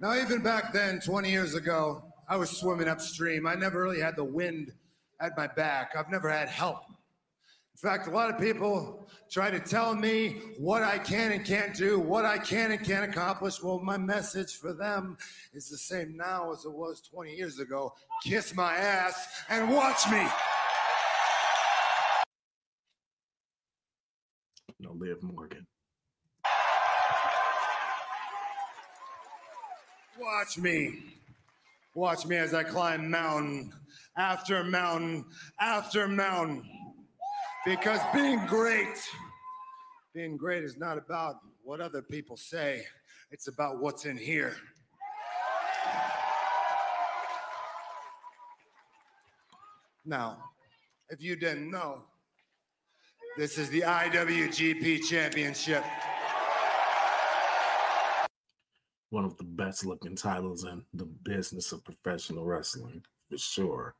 Now, even back then, 20 years ago, I was swimming upstream. I never really had the wind at my back. I've never had help. In fact, a lot of people try to tell me what I can and can't do, what I can and can't accomplish. Well, my message for them is the same now as it was 20 years ago. Kiss my ass and watch me. No, Liv Morgan. Watch me. Watch me as I climb mountain after mountain after mountain. Because being great is not about what other people say. It's about what's in here. Now, if you didn't know, this is the IWGP Championship. One of the best looking titles in the business of professional wrestling, for sure.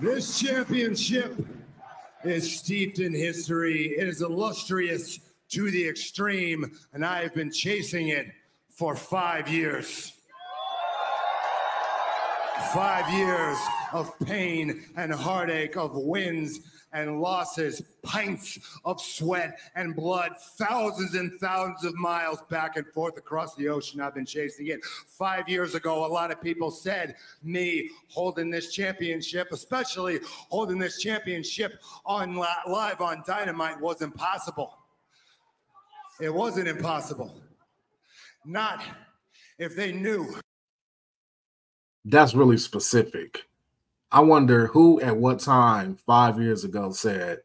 This championship is steeped in history. It is illustrious to the extreme, and I have been chasing it for 5 years. 5 years of pain and heartache, of wins and losses, pints of sweat and blood, thousands and thousands of miles back and forth across the ocean. I've been chasing it. 5 years ago, a lot of people said me holding this championship, especially holding this championship on live on Dynamite, was impossible. It wasn't impossible. Not if they knew. That's really specific. I wonder who at what time 5 years ago said,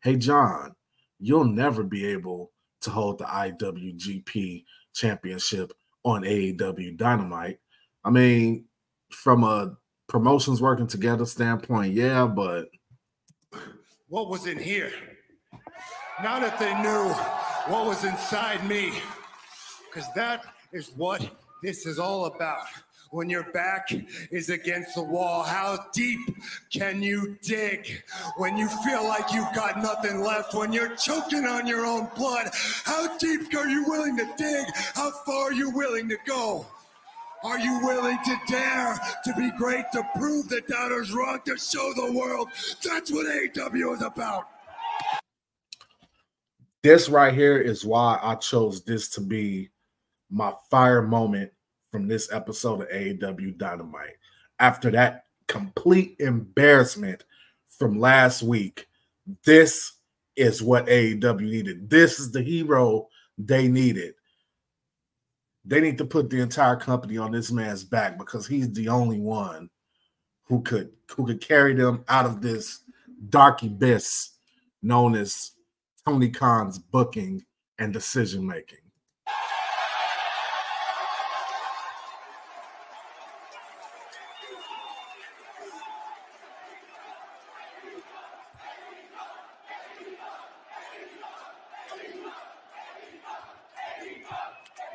hey, John, you'll never be able to hold the IWGP championship on AEW Dynamite. I mean, from a promotions working together standpoint, yeah, but what was in here? Not if they knew what was inside me, because that is what this is all about. When your back is against the wall, how deep can you dig? When you feel like you've got nothing left, when you're choking on your own blood, how deep are you willing to dig? How far are you willing to go? Are you willing to dare to be great, to prove the doubters wrong, to show the world? That's what AEW is about. This right here is why I chose this to be my fire moment from this episode of AEW Dynamite. After that complete embarrassment from last week, this is what AEW needed. This is the hero they needed. They need to put the entire company on this man's back because he's the only one who could carry them out of this dark abyss known as Tony Khan's booking and decision making.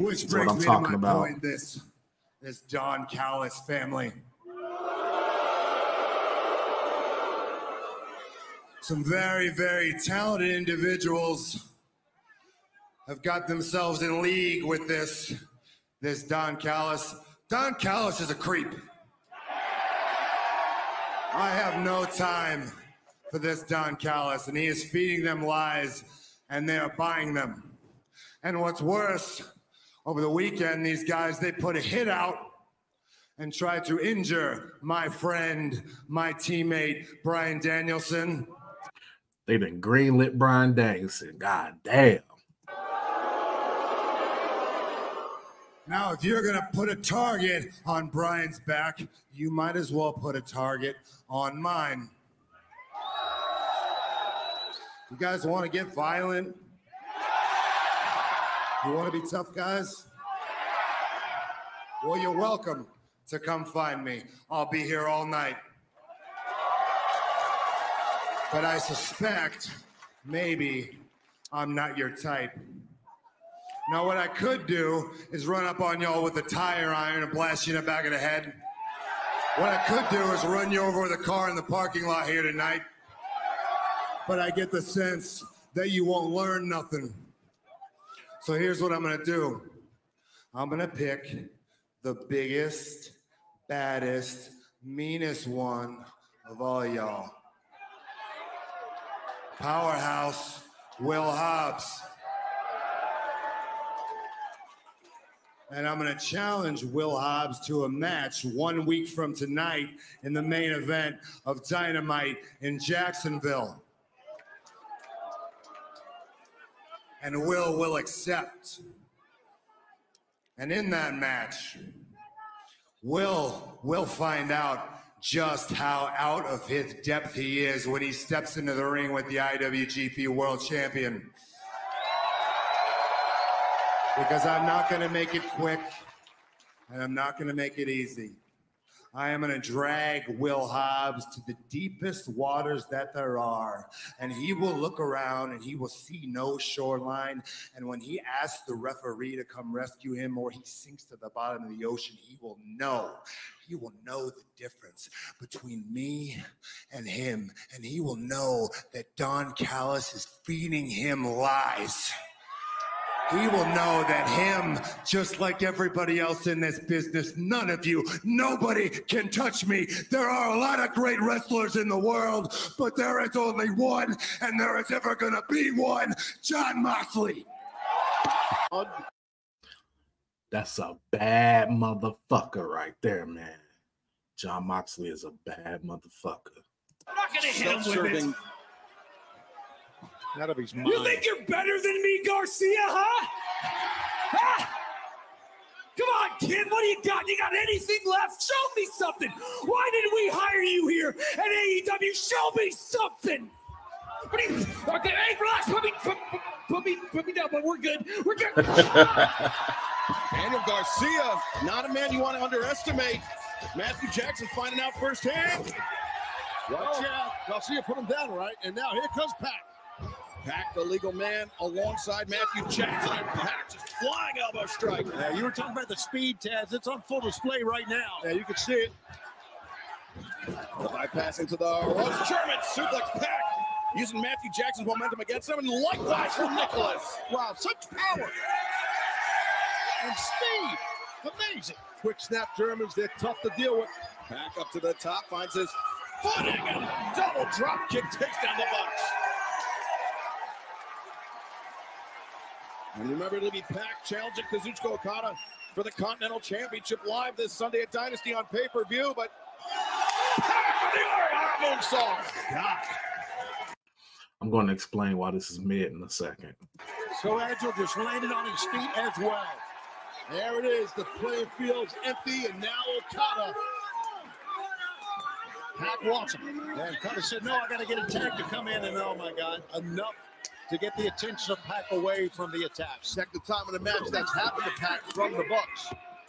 Which brings me to my point, this Don Callis family. Some very, very talented individuals have got themselves in league with this Don Callis. Don Callis is a creep. I have no time for this Don Callis, and he is feeding them lies, and they are buying them. And what's worse, over the weekend, these guys, they put a hit out and tried to injure my friend, my teammate, Bryan Danielson. They done greenlit Bryan Danielson. God damn. Now, if you're going to put a target on Bryan's back, you might as well put a target on mine. You guys want to get violent? You want to be tough guys? Well, you're welcome to come find me. I'll be here all night. But I suspect maybe I'm not your type. Now, what I could do is run up on y'all with a tire iron and blast you in the back of the head. What I could do is run you over with a car in the parking lot here tonight. But I get the sense that you won't learn nothing. So here's what I'm gonna do. I'm gonna pick the biggest, baddest, meanest one of all y'all. Powerhouse Will Hobbs. And I'm gonna challenge Will Hobbs to a match 1 week from tonight in the main event of Dynamite in Jacksonville. And will accept. And in that match, Will find out just how out of his depth he is when he steps into the ring with the IWGP World Champion. Because I'm not gonna make it quick, and I'm not gonna make it easy. I am gonna drag Will Hobbs to the deepest waters that there are, and he will look around and he will see no shoreline, and when he asks the referee to come rescue him or he sinks to the bottom of the ocean, he will know the difference between me and him, and he will know that Don Callis is feeding him lies. He will know that him, just like everybody else in this business, none of you, nobody can touch me. There are a lot of great wrestlers in the world, but there is only one, and there is ever gonna be one, Jon Moxley. That's a bad motherfucker right there, man. Jon Moxley is a bad motherfucker. I'm not gonna hit him with it. Out of his mind. You think you're better than me, Garcia, huh? Huh? Come on, kid, what do you got? You got anything left? Show me something. Why did we hire you here at AEW? Show me something. What do you, okay, hey, relax. Put me down, but we're good. We're good. Daniel Garcia, not a man you want to underestimate. Matthew Jackson finding out firsthand. Watch out. Garcia put him down, right? And now here comes Pac. Pac, the legal man, alongside Matthew Jackson. And Pac just flying elbow strike. Yeah, you were talking about the speed, Taz. It's on full display right now. Yeah, you can see it. Bypassing to the ropes. German suplex Pac. Using Matthew Jackson's momentum against him. And likewise for Nicholas. Wow, such power. And speed. Amazing. Quick snap Germans. They're tough to deal with. Pac up to the top. Finds his footing. And double drop kick takes down the Bucks. And remember, it'll be Pac challenging Kazuchika Okada for the Continental Championship live this Sunday at Dynasty on pay-per-view, but Pac with the moonsault. God. I'm going to explain why this is mid in a second. So agile, just landed on his feet as well. There it is. The playing field's empty, and now Okada. Pac watching. And Okada said, no, I got to get a tag to come in, and oh my God, enough to get the attention of Pac away from the attack. Second time in the match that's happened to Pac from the Bucks.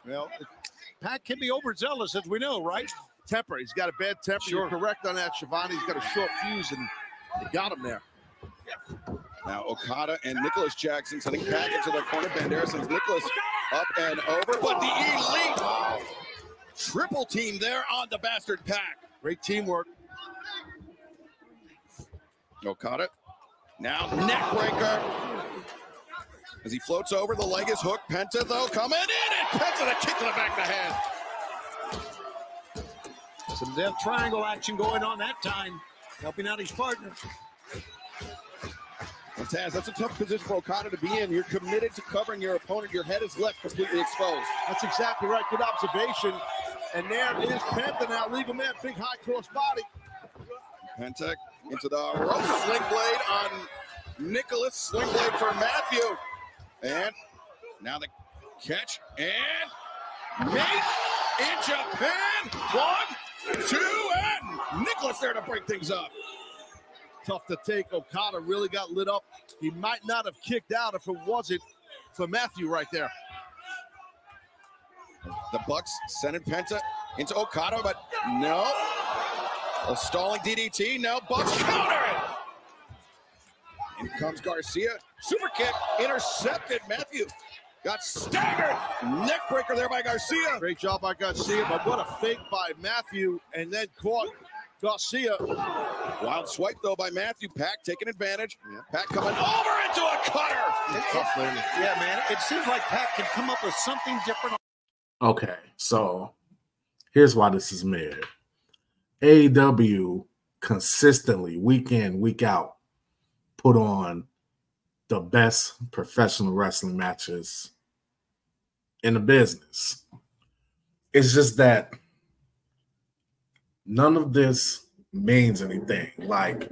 Well, Pac can be overzealous, as we know, right? Temper. He's got a bad temper. Sure. You're correct on that, Shivani. He's got a short fuse, and he got him there. Now Okada and Nicholas Jackson sending Pac into their corner. Bandera sends Nicholas up and over, but the Elite triple team there on the bastard Pac. Great teamwork. Okada. Now neck breaker. As he floats over, the leg is hooked. Penta, though, coming in, and Penta the kick to the back of the head. Some death triangle action going on that time, helping out his partner. Well, Taz, that's a tough position for Okada to be in. You're committed to covering your opponent. Your head is left completely exposed. That's exactly right. Good observation. And there is Penta now, legal man, big high cross body. Penta into the rope. Sling blade on Nicholas. Sling blade for Matthew. And now the catch. And made in Japan. 1, 2, and Nicholas there to break things up. Tough to take. Okada really got lit up. He might not have kicked out if it wasn't for Matthew right there. The Bucks sending Penta into Okada, but no. A stalling DDT. Now Bucks counter it. In comes Garcia. Super kick intercepted. Matthew Got staggered. Neck breaker there by Garcia. Great job by Garcia, but what a fake by Matthew, and then caught Garcia. Wild swipe, though, by Matthew. Pac taking advantage. Yeah. Pac coming over into a cutter. Tough landing. Yeah, man. It seems like Pac can come up with something different. Okay, so here's why this is mid. AEW consistently, week in, week out, put on the best professional wrestling matches in the business. It's just that none of this means anything, like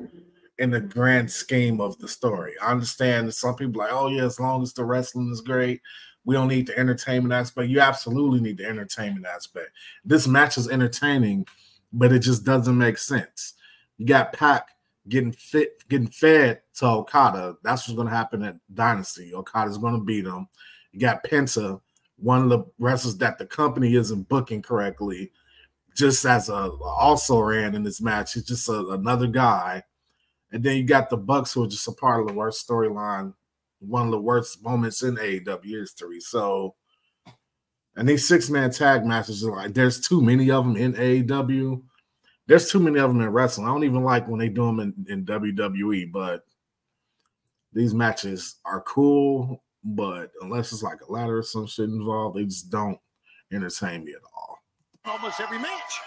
in the grand scheme of the story. I understand that some people are like, oh yeah, as long as the wrestling is great, we don't need the entertainment aspect. You absolutely need the entertainment aspect. This match is entertaining, but it just doesn't make sense. You got Pac getting fed to Okada. That's what's going to happen at Dynasty. Okada's going to beat him. You got Penta, one of the wrestlers that the company isn't booking correctly, just as also ran in this match. He's just another guy. And then you got the Bucks, who are just a part of the worst storyline, one of the worst moments in AEW history. So, and these 6-man tag matches are like, there's too many of them in AEW. There's too many of them in wrestling. I don't even like when they do them in WWE, but these matches are cool, but unless it's like a ladder or some shit involved, they just don't entertain me at all. Almost every match.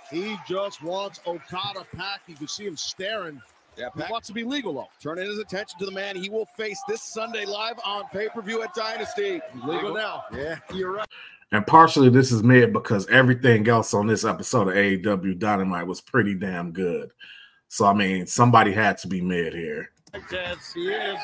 He just wants Okada Pac. You can see him staring. Yeah, Pac wants to be legal, though. Turning his attention to the man he will face this Sunday live on pay-per-view at Dynasty. Legal now. Yeah, you're right. And partially this is mid because everything else on this episode of AEW Dynamite was pretty damn good. So, I mean, somebody had to be mid here. Yes, he is.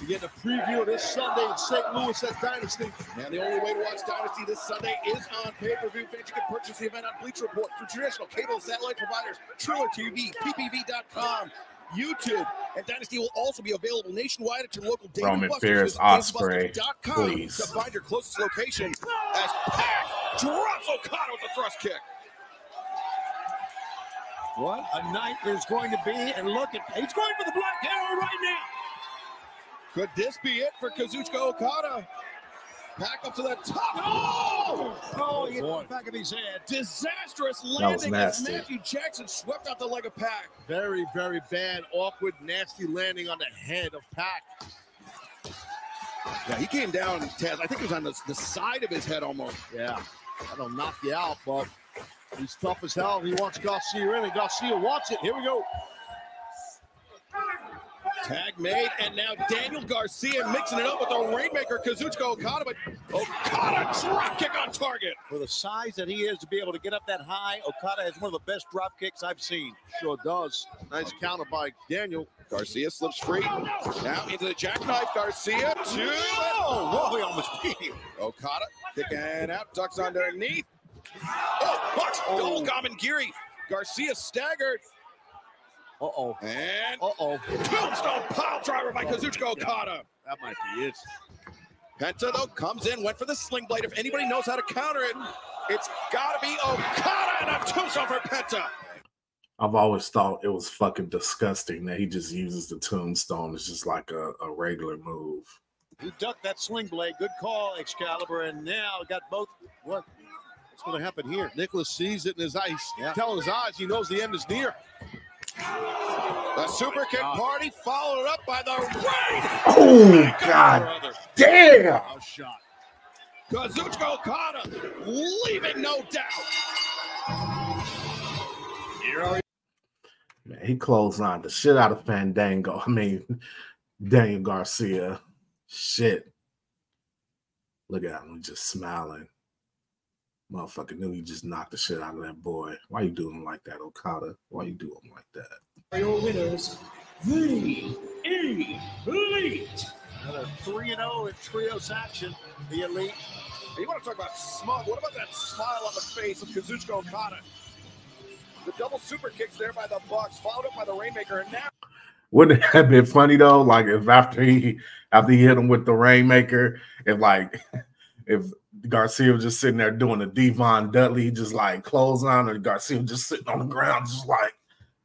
You get a preview of this Sunday in St. Louis at Dynasty. And the only way to watch Dynasty this Sunday is on pay-per-view. Fans, you can purchase the event on Bleach Report through traditional cable and satellite providers, Triller TV, ppv.com, YouTube, and Dynasty will also be available nationwide at your local Dave Roman Buster's. Fierce Ospreay, please. To find your closest location as Pac drops Okada with a thrust kick. What a night there's going to be, and look at, he's going for the black arrow right now. Could this be it for Kazuchika Okada? Pac up to the top. Oh! Oh, he hit the back of his head. Disastrous landing as Matthew Jackson swept out the leg of Pac. Very, very bad, awkward, nasty landing on the head of Pac. Yeah, he came down, Taz. I think it was on the side of his head almost. Yeah, that'll knock you out, but he's tough as hell. He wants Garcia in, and Garcia wants it. Here we go. Tag made, and now Daniel Garcia mixing it up with the Rainmaker, Kazuchika Okada, but Okada drop kick on target. For the size that he is to be able to get up that high, Okada has one of the best drop kicks I've seen. Sure does. Nice counter by Daniel. Garcia slips free. Now into the jackknife. Garcia, two. Oh, whoa, he almost beat him. Okada kicking out, ducks underneath. Oh, watch, double Gamengiri. Garcia staggered. Uh-oh. And tombstone pile driver by Kazuchika Okada. That might be it. Penta, though, comes in, went for the sling blade. If anybody knows how to counter it, it's got to be Okada, and a tombstone for Penta. I've always thought it was fucking disgusting that he just uses the tombstone as just like a regular move. He ducked that sling blade. Good call, Excalibur. And now got both. What's going to happen here? Nicholas sees it in his eyes. Yeah. Tell his eyes he knows the end is near. The super kick party followed up by the rain. Oh, God damn. Shot. Kazuchika Okada leaving no doubt. Man, he closed on the shit out of Fandango. I mean, Daniel Garcia. Shit. Look at him just smiling. Motherfucker knew he just knocked the shit out of that boy. Why you doing like that, Okada? Why you doing like that? Your winners, the Elite. Another 3-0 in trios action. The Elite. You want to talk about smug? What about that smile on the face of Kazuchika Okada? The double super kicks there by the Bucks, followed up by the Rainmaker, and now. Wouldn't it have been funny though? Like if after he hit him with the Rainmaker, if Garcia was just sitting there doing a Devon Dudley, just like close on, or Garcia was just sitting on the ground, just like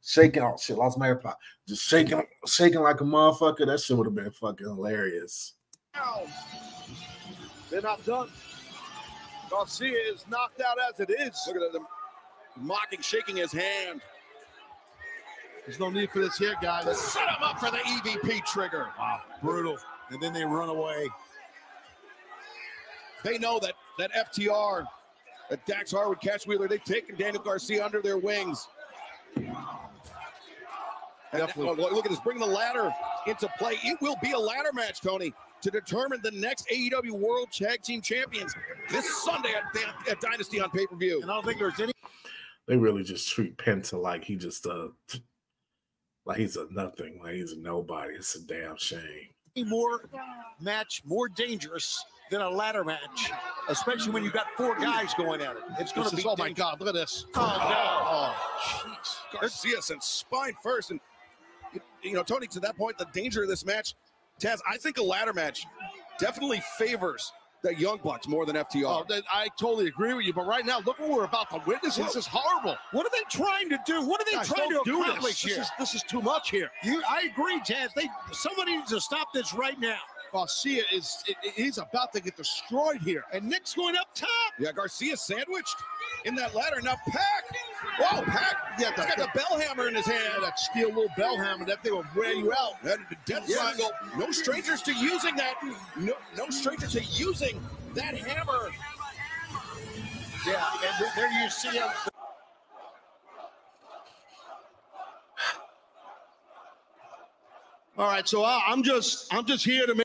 shaking. Oh shit, lost my AirPod. Just shaking like a motherfucker. That shit would have been fucking hilarious. They're not done. Garcia is knocked out as it is. Look at them mocking, shaking his hand. There's no need for this here, guys. To set him up for the EVP trigger. Wow, brutal. And then they run away. They know that FTR, that Dax Harwood, Cash Wheeler, they've taken Daniel Garcia under their wings. Definitely. Look at this, bringing the ladder into play. It will be a ladder match, Tony, to determine the next AEW World Tag Team Champions this Sunday at Dynasty on pay-per-view. And I don't think there's any. They really just treat Penta like he just like he's a nothing, like he's a nobody. It's a damn shame. More match, more dangerous than a ladder match, especially when you've got 4 guys going at it. It's going to be. Oh my God! Look at this. Oh, no. Oh, jeez. Garcia sent spine first, and you know, Tony, to that point, the danger of this match, Taz, I think a ladder match definitely favors the Young Bucks more than FTR. Oh, I totally agree with you, but right now, look what we're about to witness. This is horrible. What are they trying to do? What are they trying to accomplish here? This is too much here. I agree, Taz. Somebody needs to stop this right now. Garcia he's about to get destroyed here. And Nick's going up top. Yeah, Garcia sandwiched in that ladder. Now Pac. Whoa, Pac. Yeah, he's got the bell hammer in his hand. That steel little bell hammer, that thing will wear you out. That death triangle. No strangers to using that. No stranger to using that hammer. Yeah, and there you see him. All right, so I'm just here to make.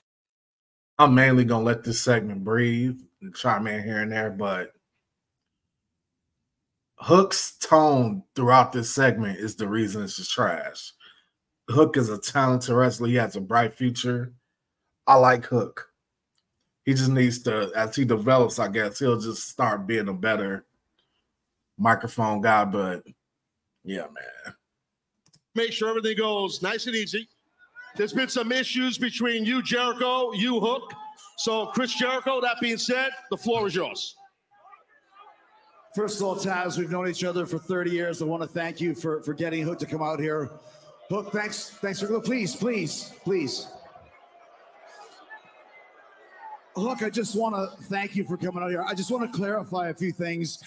I'm mainly gonna let this segment breathe and chime in here and there, but Hook's tone throughout this segment is the reason it's just trash. Hook is a talented wrestler. He has a bright future. I like Hook. He just needs to, as he develops, I guess, he'll just start being a better microphone guy. But yeah, man. Make sure everything goes nice and easy. There's been some issues between you, Jericho, you, Hook. So, Chris Jericho, that being said, the floor is yours. First of all, Tazz, we've known each other for 30 years. I want to thank you for getting Hook to come out here. Hook, thanks for, please. Hook, I just want to thank you for coming out here. I just want to clarify a few things.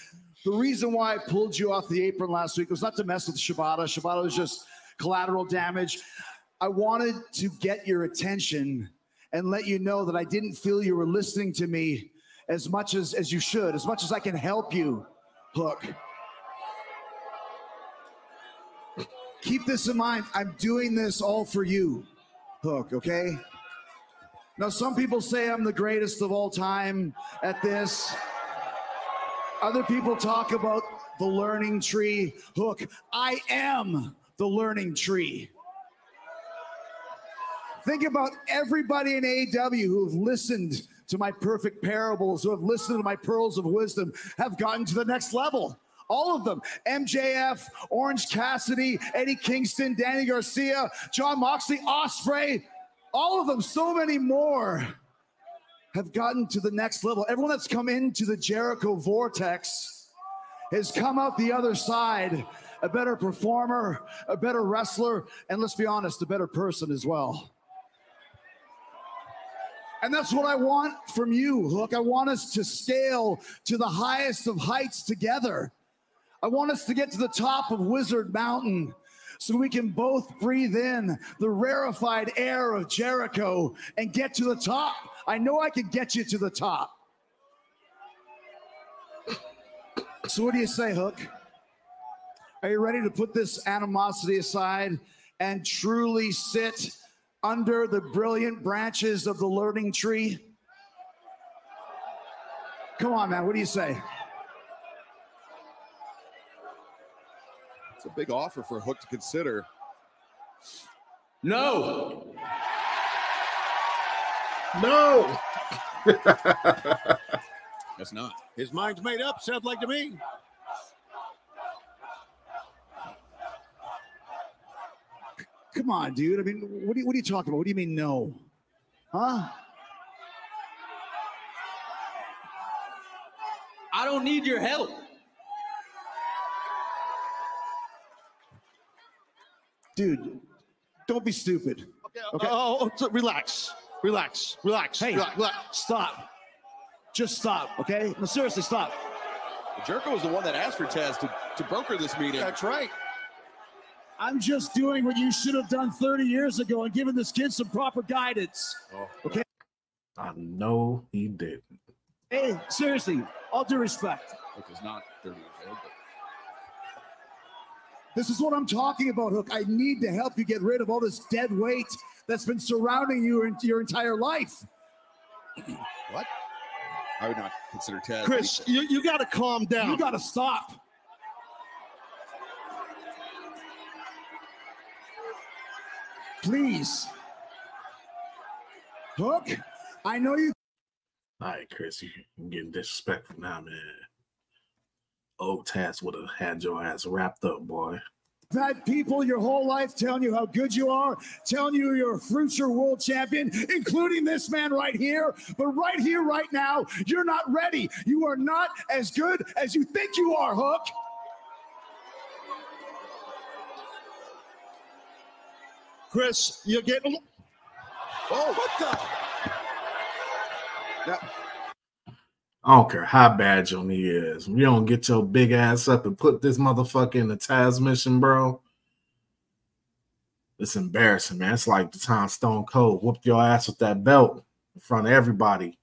The reason why I pulled you off the apron last week was not to mess with Shibata. Shibata was just collateral damage. I wanted to get your attention and let you know that I didn't feel you were listening to me as much as you should, as much as I can help you, Hook. Keep this in mind. I'm doing this all for you, Hook, okay? Now, some people say I'm the greatest of all time at this. Other people talk about the learning tree. Hook, I am the learning tree. Think about everybody in AEW who have listened to my perfect parables, who have listened to my pearls of wisdom, have gotten to the next level. All of them. MJF, Orange Cassidy, Eddie Kingston, Danny Garcia, Jon Moxley, Ospreay, all of them, so many more have gotten to the next level. Everyone that's come into the Jericho vortex has come out the other side a better performer, a better wrestler, and let's be honest, a better person as well. And that's what I want from you, Hook. I want us to scale to the highest of heights together. I want us to get to the top of Wizard Mountain so we can both breathe in the rarefied air of Jericho and get to the top. I know I can get you to the top. So what do you say, Hook? Are you ready to put this animosity aside and truly sit under the brilliant branches of the learning tree? Come on, man. What do you say? It's a big offer for Hook to consider. No. No. That's not. His mind's made up, sounds like to me. Come on, dude. I mean, what are you talking about? What do you mean no? Huh? I don't need your help. Dude, don't be stupid. Okay. Relax. Hey, relax. Stop. Just stop, okay? No, seriously, stop. Jericho was the one that asked for Tazz to broker this meeting. That's right. I'm just doing what you should have done 30 years ago and given this kid some proper guidance. Okay? I know he didn't. Hey, seriously, all due respect. Hook is not 30 years old, but This is what I'm talking about, Hook. I need to help you get rid of all this dead weight that's been surrounding you your entire life. what? I would not consider Tazz. Chris, you got to calm down. You got to stop. Please. Hook, I know you. All right, Chris, you're getting disrespectful now, man. Old Tazz would have had your ass wrapped up, boy. You've had people your whole life telling you how good you are, telling you you're a future world champion, including this man right here. But right here, right now, you're not ready. You are not as good as you think you are, Hook. Chris, you're getting. Oh, what the? Now, I don't care how bad your knee is. You don't get your big ass up and put this motherfucker in the Tazz mission, bro. It's embarrassing, man. It's like the time Stone Cold whooped your ass with that belt in front of everybody.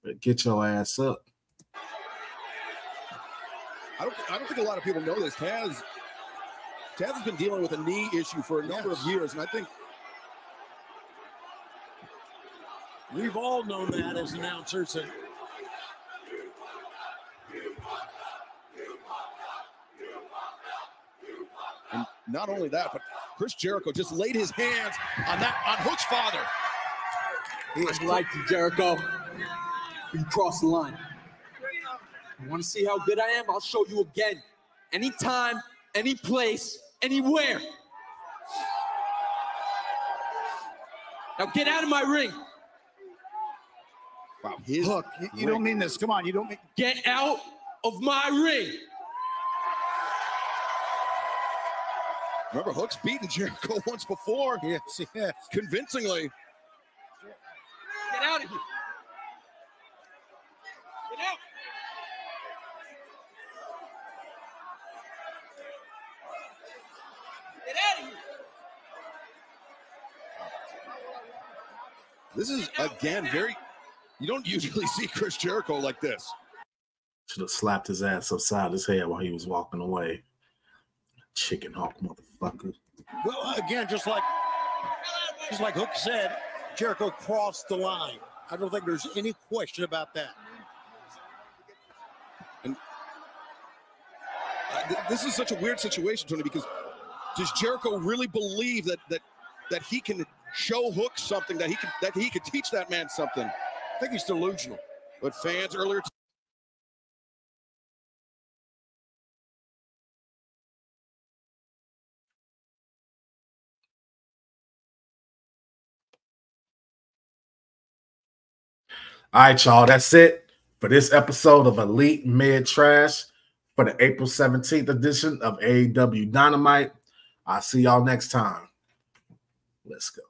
But get your ass up. I don't think a lot of people know this. Tazz has been dealing with a knee issue for a number of years, and I think We've all known that as announcers. And not only that, but Chris Jericho just laid his hands on Hook's father. I'd like to, Jericho. You crossed the line. You want to see how good I am? I'll show you again. Anytime, any place, anywhere. Now get out of my ring. Wow, Hook, you don't mean this. Come on, you don't mean. Get out of my ring. Remember, Hook's beaten Jericho once before. Yes. Convincingly. Get out of here. Get out. Get out of here. This is, again, you don't usually see Chris Jericho like this. Should have slapped his ass upside his head while he was walking away. Chicken hawk motherfucker. Well, again, just like Hook said, Jericho crossed the line. I don't think there's any question about that. And this is such a weird situation, Tony, because does Jericho really believe that he can show Hook something, that he could teach that man something? I think he's delusional. But fans earlier All right, y'all. That's it for this episode of Elite Mid Trash for the April 17th edition of AEW Dynamite. I'll see y'all next time. Let's go.